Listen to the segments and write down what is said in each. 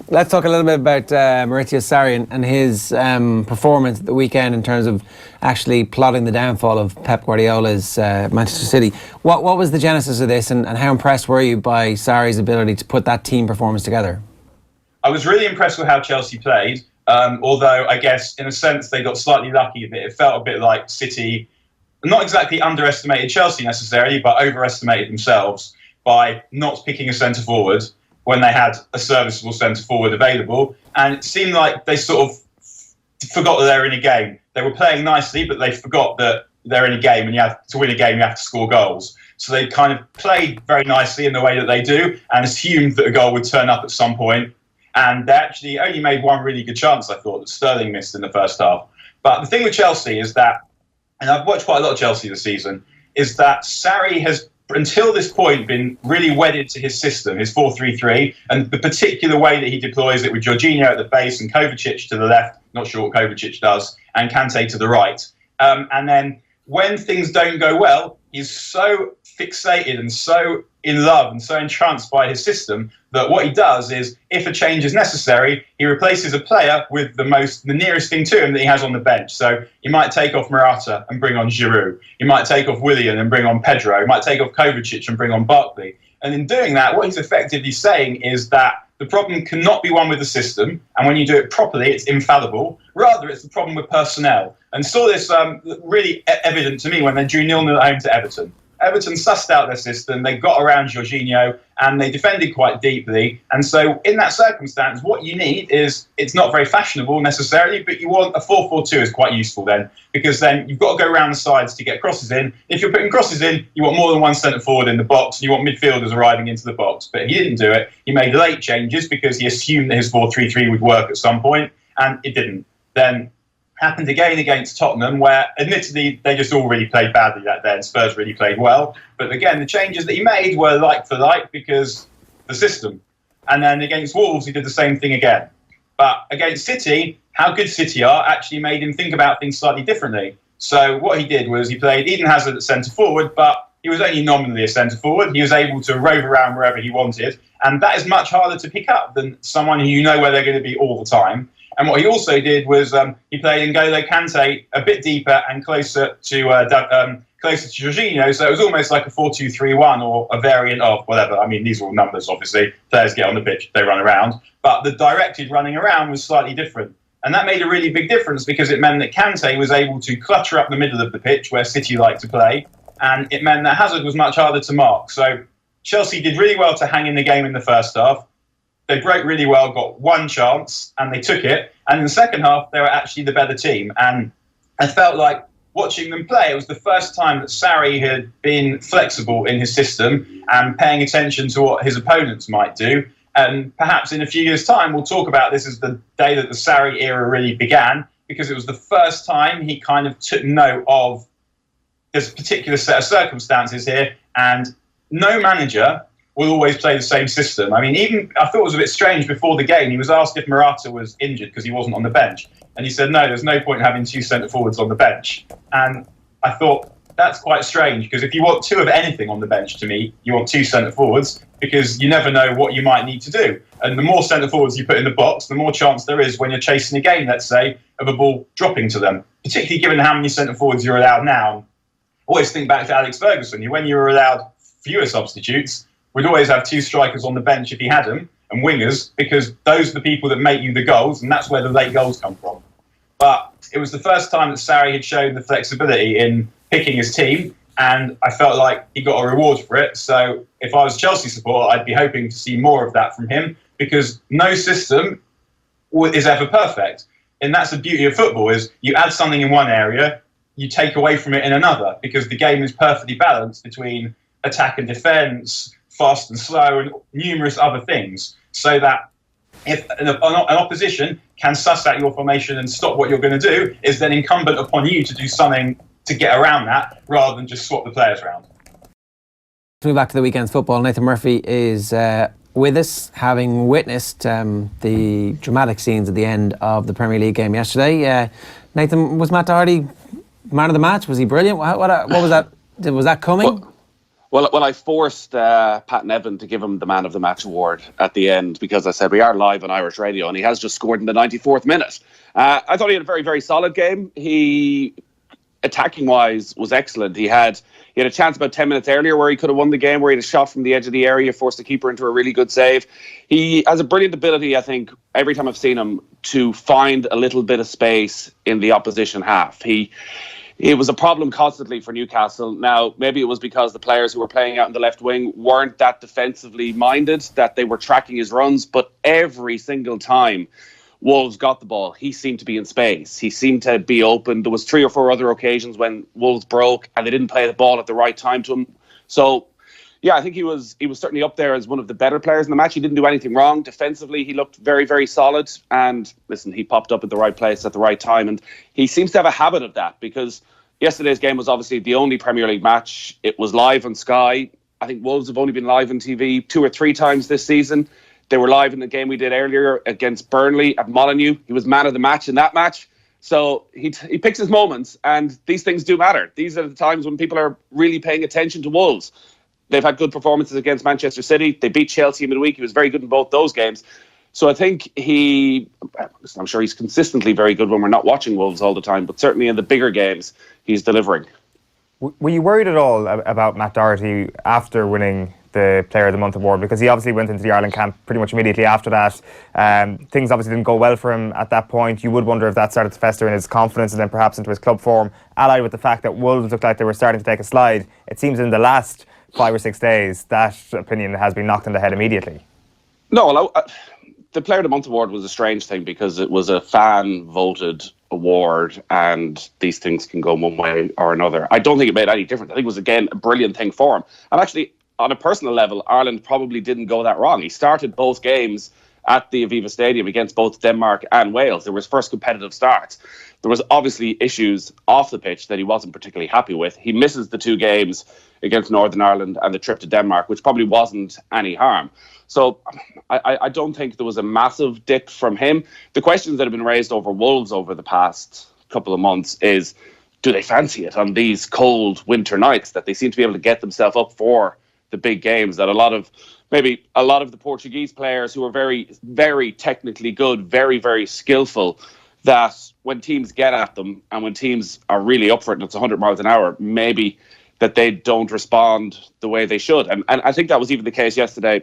Let's talk a little bit about Maurizio Sarri and his performance at the weekend in terms of actually plotting the downfall of Pep Guardiola's Manchester City. What was the genesis of this, and how impressed were you by Sarri's ability to put that team performance together? I was really impressed with how Chelsea played, although I guess in a sense they got slightly lucky. It felt a bit like City, not exactly underestimated Chelsea necessarily, but overestimated themselves by not picking a centre forward when they had a serviceable centre forward available. And it seemed like they sort of forgot that they were in a game. They were playing nicely, but they forgot that they're in a game, and to win a game you have to score goals. So they kind of played very nicely in the way that they do and assumed that a goal would turn up at some point. And they actually only made one really good chance, I thought, that Sterling missed in the first half. But the thing with Chelsea is that, and I've watched quite a lot of Chelsea this season, is that Sarri has, until this point, been really wedded to his system, his 4-3-3, and the particular way that he deploys it with Jorginho at the base and Kovacic to the left, not sure what Kovacic does, and Kante to the right. And then when things don't go well, he's so fixated and so in love and so entranced by his system that what he does is, if a change is necessary, he replaces a player with the nearest thing to him that he has on the bench. So he might take off Morata and bring on Giroud. He might take off Willian and bring on Pedro. He might take off Kovacic and bring on Barkley. And in doing that, what he's effectively saying is that the problem cannot be one with the system, and when you do it properly, it's infallible. Rather, it's the problem with personnel. And saw this really evident to me when they drew 0-0 at home to Everton. Everton sussed out their system, they got around Jorginho, and they defended quite deeply. And so in that circumstance, what you need is, it's not very fashionable necessarily, but you want a 4-4-2 is quite useful then, because then you've got to go around the sides to get crosses in. If you're putting crosses in, you want more than one centre forward in the box, and you want midfielders arriving into the box. But he didn't do it. He made late changes because he assumed that his 4-3-3 would work at some point, and it didn't. Then happened again against Tottenham, where admittedly they just all really played badly that day and Spurs really played well. But again, the changes that he made were like for like because the system. And then against Wolves, he did the same thing again. But against City, how good City are actually made him think about things slightly differently. So what he did was he played Eden Hazard at centre forward, but he was only nominally a centre forward. He was able to rove around wherever he wanted. And that is much harder to pick up than someone who you know where they're going to be all the time. And what he also did was he played N'Golo Kante a bit deeper and closer to Jorginho, so it was almost like a 4-2-3-1 or a variant of whatever. I mean, these are all numbers, obviously. Players get on the pitch, they run around. But the directed running around was slightly different. And that made a really big difference because it meant that Kante was able to clutter up the middle of the pitch where City like to play, and it meant that Hazard was much harder to mark. So Chelsea did really well to hang in the game in the first half. They broke really well, got one chance, and they took it. And in the second half, they were actually the better team. And I felt like watching them play, it was the first time that Sarri had been flexible in his system and paying attention to what his opponents might do. And perhaps in a few years' time, we'll talk about this as the day that the Sarri era really began, because it was the first time he kind of took note of this particular set of circumstances here. And no manager will always play the same system. I mean, even I thought it was a bit strange before the game. He was asked if Morata was injured because he wasn't on the bench. And he said, no, there's no point having two centre-forwards on the bench. And I thought, that's quite strange, because if you want two of anything on the bench, to me, you want two centre-forwards, because you never know what you might need to do. And the more centre-forwards you put in the box, the more chance there is when you're chasing a game, let's say, of a ball dropping to them, particularly given how many centre-forwards you're allowed now. Always think back to Alex Ferguson. When you were allowed fewer substitutes, we'd always have two strikers on the bench if he had them, and wingers, because those are the people that make you the goals, and that's where the late goals come from. But it was the first time that Sarri had shown the flexibility in picking his team, and I felt like he got a reward for it. So if I was a Chelsea supporter, I'd be hoping to see more of that from him, because no system is ever perfect. And that's the beauty of football, is you add something in one area, you take away from it in another, because the game is perfectly balanced between attack and defence, fast and slow, and numerous other things, so that if an opposition can suss out your formation and stop what you're going to do, is then incumbent upon you to do something to get around that, rather than just swap the players around. Move back to the weekend's football. Nathan Murphy is with us, having witnessed the dramatic scenes at the end of the Premier League game yesterday. Nathan, was Matt Doherty man of the match? Was he brilliant? What was that? Was that coming? Well, I forced Pat Nevin to give him the Man of the Match award at the end because I said we are live on Irish radio, and he has just scored in the 94th minute. I thought he had a very, very solid game. He, attacking-wise, was excellent. He had a chance about 10 minutes earlier where he could have won the game, where he had a shot from the edge of the area, forced the keeper into a really good save. He has a brilliant ability, I think, every time I've seen him, to find a little bit of space in the opposition half. It was a problem constantly for Newcastle. Now, maybe it was because the players who were playing out in the left wing weren't that defensively minded, that they were tracking his runs, but every single time Wolves got the ball, he seemed to be in space. He seemed to be open. There was 3 or 4 other occasions when Wolves broke and they didn't play the ball at the right time to him. So, yeah, I think he was certainly up there as one of the better players in the match. He didn't do anything wrong. Defensively, he looked very, very solid. And listen, he popped up at the right place at the right time. And he seems to have a habit of that, because yesterday's game was obviously the only Premier League match. It was live on Sky. I think Wolves have only been live on TV 2 or 3 times this season. They were live in the game we did earlier against Burnley at Molineux. He was man of the match in that match. So he picks his moments, and these things do matter. These are the times when people are really paying attention to Wolves. They've had good performances against Manchester City. They beat Chelsea midweek. He was very good in both those games. So I think I'm sure he's consistently very good when we're not watching Wolves all the time, but certainly in the bigger games, he's delivering. Were you worried at all about Matt Doherty after winning the Player of the Month award? Because he obviously went into the Ireland camp pretty much immediately after that. Things obviously didn't go well for him at that point. You would wonder if that started to fester in his confidence and then perhaps into his club form, allied with the fact that Wolves looked like they were starting to take a slide. It seems in the last 5 or 6 days, that opinion has been knocked on the head immediately. No, well, the Player of the Month award was a strange thing because it was a fan-voted award, and these things can go one way or another. I don't think it made any difference. I think it was, again, a brilliant thing for him. And actually, on a personal level, Ireland probably didn't go that wrong. He started both games at the Aviva Stadium against both Denmark and Wales. They were his first competitive starts. There was obviously issues off the pitch that he wasn't particularly happy with. He misses the 2 games against Northern Ireland and the trip to Denmark, which probably wasn't any harm. So I don't think there was a massive dip from him. The questions that have been raised over Wolves over the past couple of months is, do they fancy it on these cold winter nights that they seem to be able to get themselves up for the big games, that a lot of the Portuguese players who are very, very technically good, very, very skillful, that when teams get at them and when teams are really up for it and it's 100 miles an hour, maybe that they don't respond the way they should. And I think that was even the case yesterday.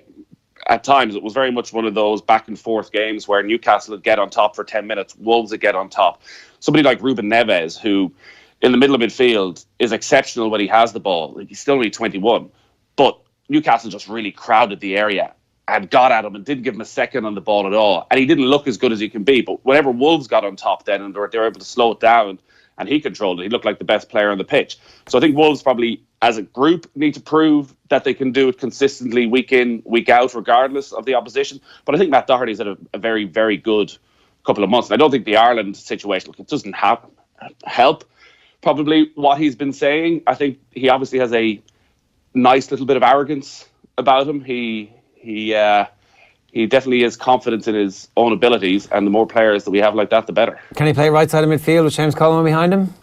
At times, it was very much one of those back and forth games where Newcastle would get on top for 10 minutes, Wolves would get on top. Somebody like Ruben Neves, who in the middle of midfield is exceptional when he has the ball. He's still only 21. But Newcastle just really crowded the area and got at him and didn't give him a second on the ball at all. And he didn't look as good as he can be. But whenever Wolves got on top then and they were able to slow it down and he controlled it, he looked like the best player on the pitch. So I think Wolves probably, as a group, need to prove that they can do it consistently week in, week out, regardless of the opposition. But I think Matt Doherty's had a very, very good couple of months. And I don't think the Ireland situation, it doesn't help probably what he's been saying. I think he obviously has a nice little bit of arrogance about him. He definitely has confidence in his own abilities, and the more players that we have like that, the better. Can he play right side of midfield with James Coleman behind him?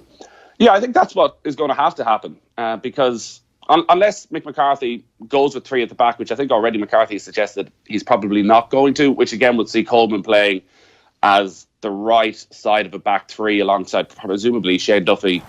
Yeah, I think that's what is going to have to happen, because unless Mick McCarthy goes with 3 at the back, which I think already McCarthy suggested he's probably not going to, which again would see Coleman playing as the right side of a back 3 alongside presumably Shane Duffy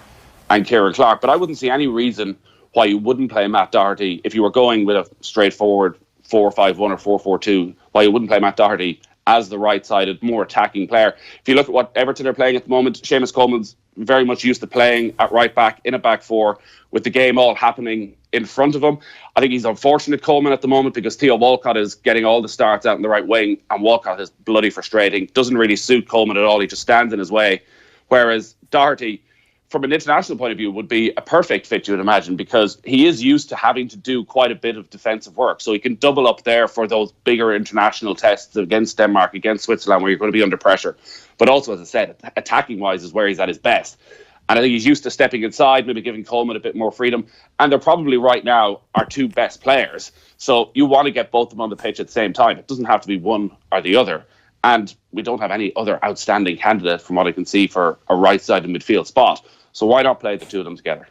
and Kieran Clark. But I wouldn't see any reason why you wouldn't play Matt Doherty if you were going with a straightforward 4-5-1 or 4-4-2, why you wouldn't play Matt Doherty as the right-sided, more attacking player. If you look at what Everton are playing at the moment, Seamus Coleman's very much used to playing at right back in a back 4 with the game all happening in front of him. I think he's unfortunate, Coleman, at the moment, because Theo Walcott is getting all the starts out in the right wing, and Walcott is bloody frustrating. Doesn't really suit Coleman at all. He just stands in his way. Whereas Doherty, from an international point of view, would be a perfect fit, you would imagine, because he is used to having to do quite a bit of defensive work. So he can double up there for those bigger international tests against Denmark, against Switzerland, where you're going to be under pressure. But also, as I said, attacking-wise is where he's at his best. And I think he's used to stepping inside, maybe giving Coleman a bit more freedom. And they're probably right now our 2 best players. So you want to get both of them on the pitch at the same time. It doesn't have to be one or the other. And we don't have any other outstanding candidate, from what I can see, for a right-sided midfield spot. So why not play the 2 of them together?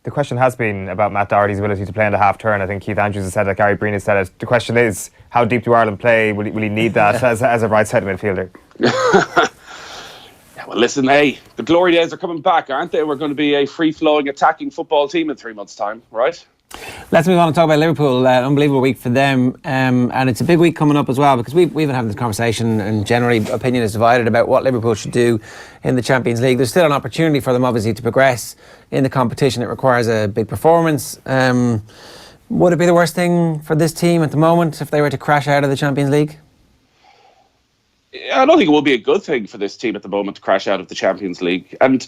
the question has been about Matt Doherty's ability to play in the half turn. I think Keith Andrews has said it, Gary Breen has said it. The question is, how deep do Ireland play? Will he need that as a right side midfielder? Yeah, well, listen, hey, the glory days are coming back, aren't they? We're going to be a free-flowing, attacking football team in 3 months' time, right? Let's move on and talk about Liverpool. Unbelievable week for them, and it's a big week coming up as well, because we've been having this conversation, and generally opinion is divided about what Liverpool should do in the Champions League. There's still an opportunity for them, obviously, to progress in the competition. It requires a big performance. Would it be the worst thing for this team at the moment if they were to crash out of the Champions League? I don't think it would be a good thing for this team at the moment to crash out of the Champions League. And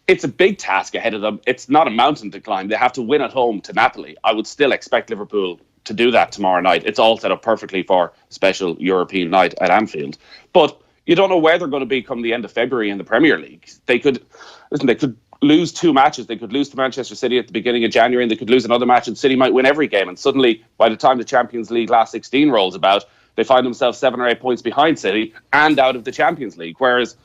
it's a big task ahead of them. It's not a mountain to climb. They have to win at home to Napoli. I would still expect Liverpool to do that tomorrow night. It's all set up perfectly for a special European night at Anfield. But you don't know where they're going to be come the end of February in the Premier League. They could lose 2 matches. They could lose to Manchester City at the beginning of January, and they could lose another match, and City might win every game. And suddenly, by the time the Champions League last 16 rolls about, they find themselves 7 or 8 points behind City and out of the Champions League. Whereas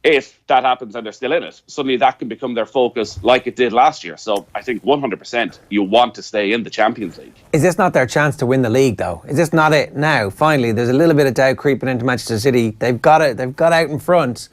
if that happens and they're still in it, suddenly that can become their focus like it did last year. So I think 100% you want to stay in the Champions League. Is this not their chance to win the league, though? Is this not it now? Finally, there's a little bit of doubt creeping into Manchester City. They've got it. They've got out in front.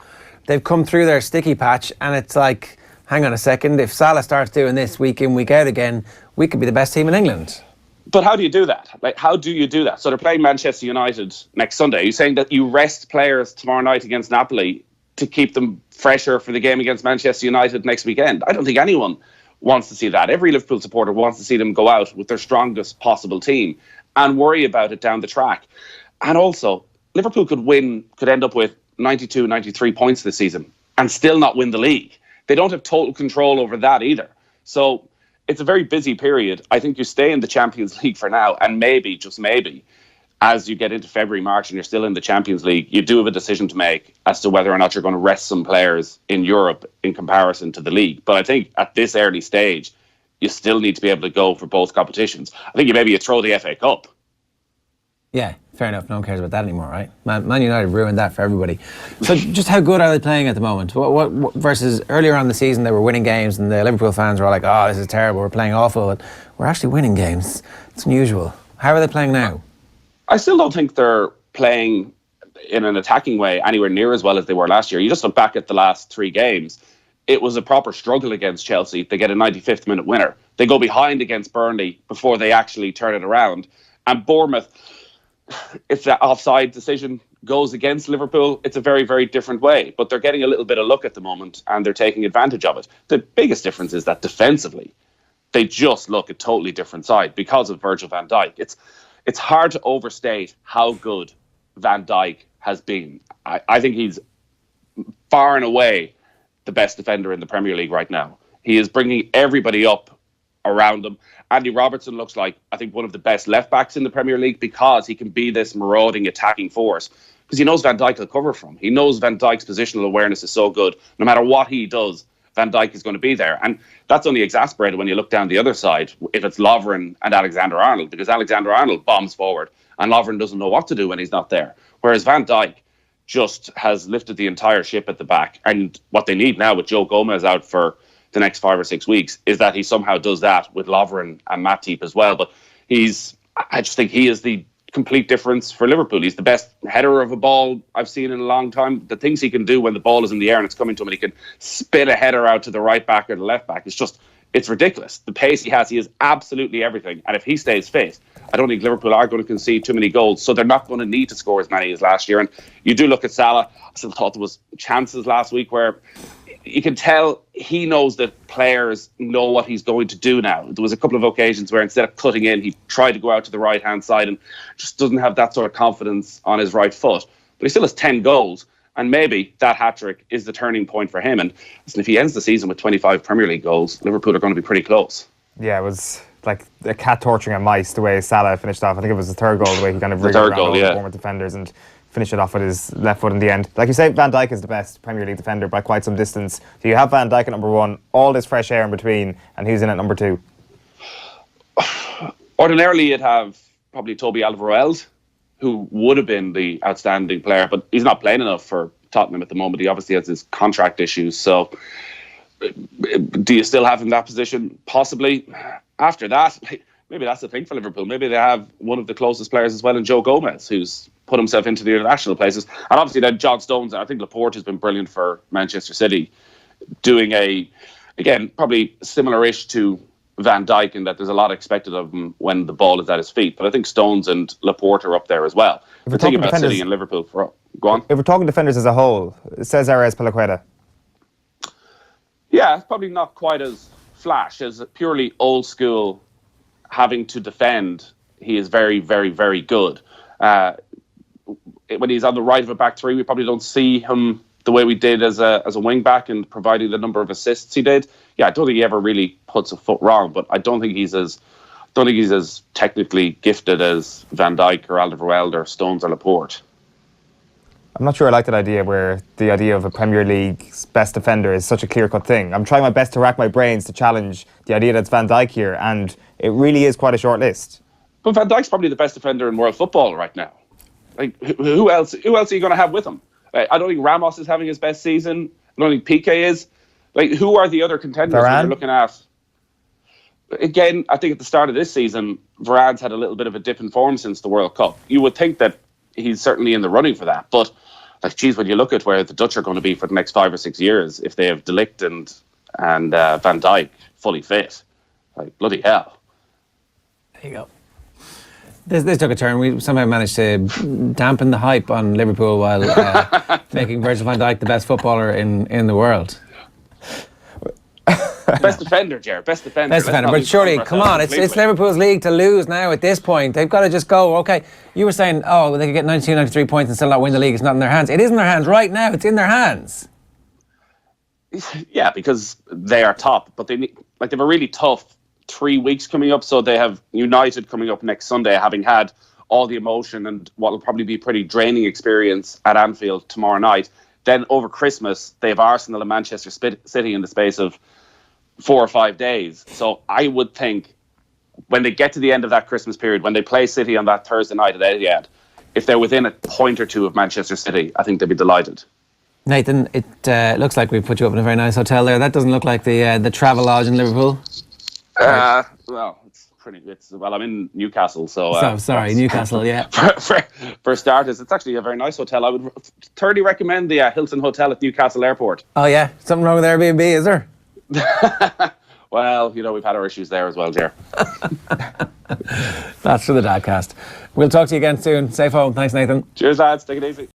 They've come through their sticky patch, and it's like, hang on a second, if Salah starts doing this week in, week out again, we could be the best team in England. But how do you do that? How do you do that? So they're playing Manchester United next Sunday. Are you saying that you rest players tomorrow night against Napoli to keep them fresher for the game against Manchester United next weekend? I don't think anyone wants to see that. Every Liverpool supporter wants to see them go out with their strongest possible team and worry about it down the track. And also, Liverpool could end up with 92, 93 points this season and still not win the league. They don't have total control over that either. So it's a very busy period. I think you stay in the Champions League for now, and maybe, just maybe, as you get into February, March, and you're still in the Champions League, you do have a decision to make as to whether or not you're going to rest some players in Europe in comparison to the league. But I think at this early stage, you still need to be able to go for both competitions. I think you throw the FA Cup. Yeah, fair enough. No one cares about that anymore, right? Man United ruined that for everybody. So just how good are they playing at the moment? What versus earlier on in the season, they were winning games and the Liverpool fans were all like, oh, this is terrible, we're playing awful. But we're actually winning games. It's unusual. How are they playing now? I still don't think they're playing in an attacking way anywhere near as well as they were last year. You just look back at the last 3 games. It was a proper struggle against Chelsea. They get a 95th minute winner. They go behind against Burnley before they actually turn it around. And Bournemouth, if that offside decision goes against Liverpool, it's a very, very different way. But they're getting a little bit of luck at the moment and they're taking advantage of it. The biggest difference is that defensively, they just look a totally different side because of Virgil van Dijk. It's hard to overstate how good Van Dijk has been. I think he's far and away the best defender in the Premier League right now. He is bringing everybody up around him. Andy Robertson looks like, I think, one of the best left-backs in the Premier League because he can be this marauding attacking force. Because he knows Van Dijk will cover from. He knows Van Dijk's positional awareness is so good. No matter what he does, Van Dijk is going to be there. And that's only exasperated when you look down the other side, if it's Lovren and Alexander-Arnold, because Alexander-Arnold bombs forward and Lovren doesn't know what to do when he's not there. Whereas Van Dijk just has lifted the entire ship at the back. And what they need now with Joe Gomez out for the next 5 or 6 weeks is that he somehow does that with Lovren and Matip as well. But I just think he is the complete difference for Liverpool. He's the best header of a ball I've seen in a long time. The things he can do when the ball is in the air and it's coming to him, and he can spin a header out to the right back or the left back. It's ridiculous. The pace he has absolutely everything. And if he stays fit, I don't think Liverpool are going to concede too many goals. So they're not going to need to score as many as last year. And you do look at Salah. I still thought there was chances last week where you can tell he knows that players know what he's going to do now. There was a couple of occasions where instead of cutting in, he tried to go out to the right-hand side and just doesn't have that sort of confidence on his right foot. But he still has 10 goals, and maybe that hat-trick is the turning point for him. And listen, if he ends the season with 25 Premier League goals, Liverpool are going to be pretty close. Yeah, it was like a cat torturing a mice the way Salah finished off. I think it was the third goal, the way he kind of wriggled around all the former defenders and finish it off with his left foot in the end. Like you say, Van Dijk is the best Premier League defender by quite some distance. So you have Van Dijk at number 1, all this fresh air in between, and who's in at number 2? Ordinarily, you'd have probably Toby Alderweireld, who would have been the outstanding player, but he's not playing enough for Tottenham at the moment. He obviously has his contract issues. So Do you still have him in that position? Possibly. After that, maybe that's the thing for Liverpool. Maybe they have one of the closest players as well in Joe Gomez, who's put himself into the international places. And obviously then John Stones, I think Laporte has been brilliant for Manchester City, doing again, probably similar-ish to Van Dijk in that there's a lot expected of him when the ball is at his feet. But I think Stones and Laporte are up there as well. If we're thinking about City and Liverpool. Go on. If we're talking defenders as a whole, Cesar Azpilicueta. Yeah, it's probably not quite as flash as a purely old school having to defend. He is very, very, very good. When he's on the right of a back three, we probably don't see him the way we did as a wing back and providing the number of assists he did. Yeah, I don't think he ever really puts a foot wrong, but I don't think he's as technically gifted as Van Dijk or Alderweireld or Stones or Laporte. I'm not sure I like that idea where the idea of a Premier League's best defender is such a clear-cut thing. I'm trying my best to rack my brains to challenge the idea that it's Van Dijk here, and it really is quite a short list. But Van Dijk's probably the best defender in world football right now. Like, who else are you going to have with him? I don't think Ramos is having his best season. I don't think Piqué is. Like, who are the other contenders that you're looking at? Again, I think at the start of this season, Varane's had a little bit of a dip in form since the World Cup. You would think that he's certainly in the running for that. But, like, geez, when you look at where the Dutch are going to be for the next 5 or 6 years, if they have De Ligt and Van Dijk fully fit, like, bloody hell. There you go. This took a turn. We somehow managed to dampen the hype on Liverpool while making Virgil van Dijk the best footballer in the world. Best defender, Jared. Best defender. Best defender. But surely, come on, it's Liverpool's league to lose now at this point. They've got to just go, okay, you were saying, oh, they could get 92, 93 points and still not win the league. It's not in their hands. It is in their hands right now. It's in their hands. Yeah, because they are top. But they have a really tough 3 weeks coming up. So they have United coming up next Sunday, having had all the emotion and what will probably be a pretty draining experience at Anfield tomorrow night. Then over Christmas, they have Arsenal and Manchester City in the space of 4 or 5 days. So I would think when they get to the end of that Christmas period, when they play City on that Thursday night at Etihad, if they're within a point or two of Manchester City, I think they'd be delighted. Nathan, it looks like we've put you up in a very nice hotel there. That doesn't look like the Travelodge in Liverpool. Well, I'm in Newcastle, so sorry, Newcastle, yeah. For starters, it's actually a very nice hotel. I would thoroughly recommend the Hilton Hotel at Newcastle Airport. Oh yeah, something wrong with Airbnb, is there? Well, we've had our issues there as well, Jer. That's for the Dadcast. We'll talk to you again soon. Safe home. Thanks, Nathan. Cheers, lads. Take it easy.